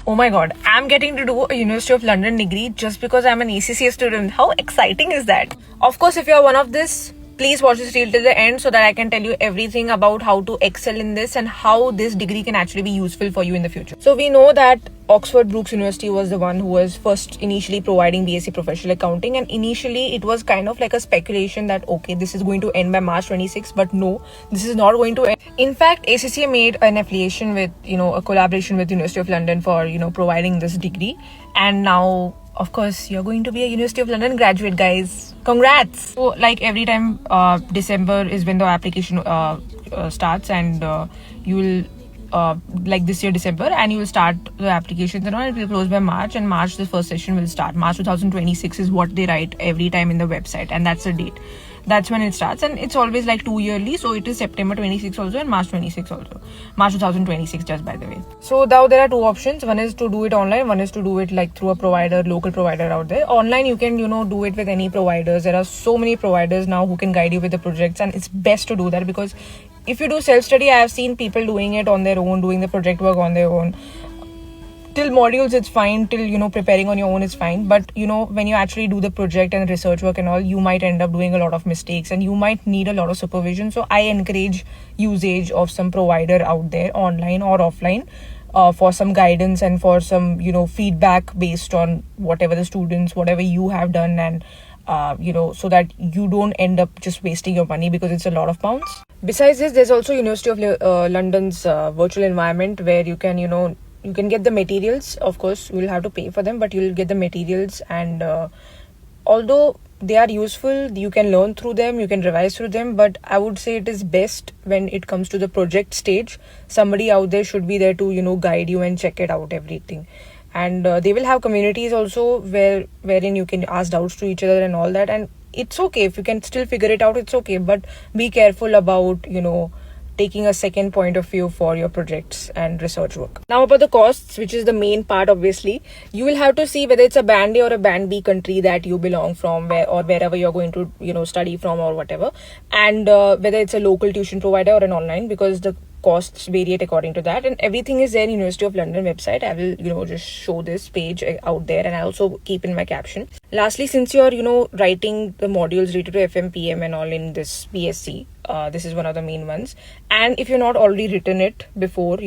Oh my god, I'm getting to do a University of London degree just because I'm an ACCA student. How exciting is that? Of course, if you're one of this, please watch this reel till the end so that I can tell you everything about how to excel in this and how this degree can actually be useful for you in the future. So we know that Oxford Brookes University was the one who was first initially providing BSc Professional Accounting, and initially it was kind of like a speculation that okay, this is going to end by March 26, but no, this is not going to end. In fact, ACCA made an affiliation with, a collaboration with University of London for, providing this degree, and now of course you're going to be a University of London graduate, guys. Congrats. So like every time December is when the application starts, and you will like this year December, and you will start the applications and all. It will close by March, and March the first session will start. March 2026 is what they write every time in the website, and that's the date. That's when it starts, and it's always like 2 yearly, so it is September 26 also and March 26 also. March 2026, just by the way. So now there are two options. One is to do it online, one is to do it like through a provider, local provider out there. Online you can do it with any providers. There are so many providers now who can guide you with the projects, and it's best to do that, because if you do self-study, I have seen people doing it on their own, doing the project work on their own. Till modules it's fine, till preparing on your own is fine, but when you actually do the project and research work and all, you might end up doing a lot of mistakes and you might need a lot of supervision. So I encourage usage of some provider out there, online or offline, for some guidance and for some feedback based on whatever the students, whatever you have done, and so that you don't end up just wasting your money, because it's a lot of pounds. Besides this, there's also University of London's virtual environment, where you can you can get the materials. Of course, you will have to pay for them, but you'll get the materials, and although they are useful, you can learn through them, you can revise through them, but I would say it is best when it comes to the project stage. Somebody out there should be there to guide you and check it out, everything. And they will have communities also wherein you can ask doubts to each other and all that, and it's okay if you can still figure it out, it's okay, but be careful about taking a second point of view for your projects and research work. Now about the costs, which is the main part, obviously, you will have to see whether it's a band A or a band B country that you belong from, wherever you're going to study from or whatever, and whether it's a local tuition provider or an online, because the costs vary according to that, and everything is there in University of London website. I will just show this page out there, and I also keep in my caption. Lastly, since you're writing the modules related to FMPM and all in this BSc, this is one of the main ones, and if you're not already written it before,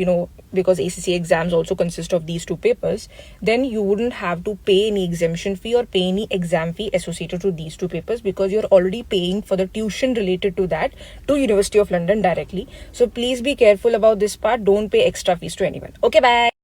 because ACCA exams also consist of these two papers, then you wouldn't have to pay any exemption fee or pay any exam fee associated to these two papers, because you're already paying for the tuition related to that to University of London directly. So please be careful about this part. Don't pay extra fees to anyone. Okay, bye.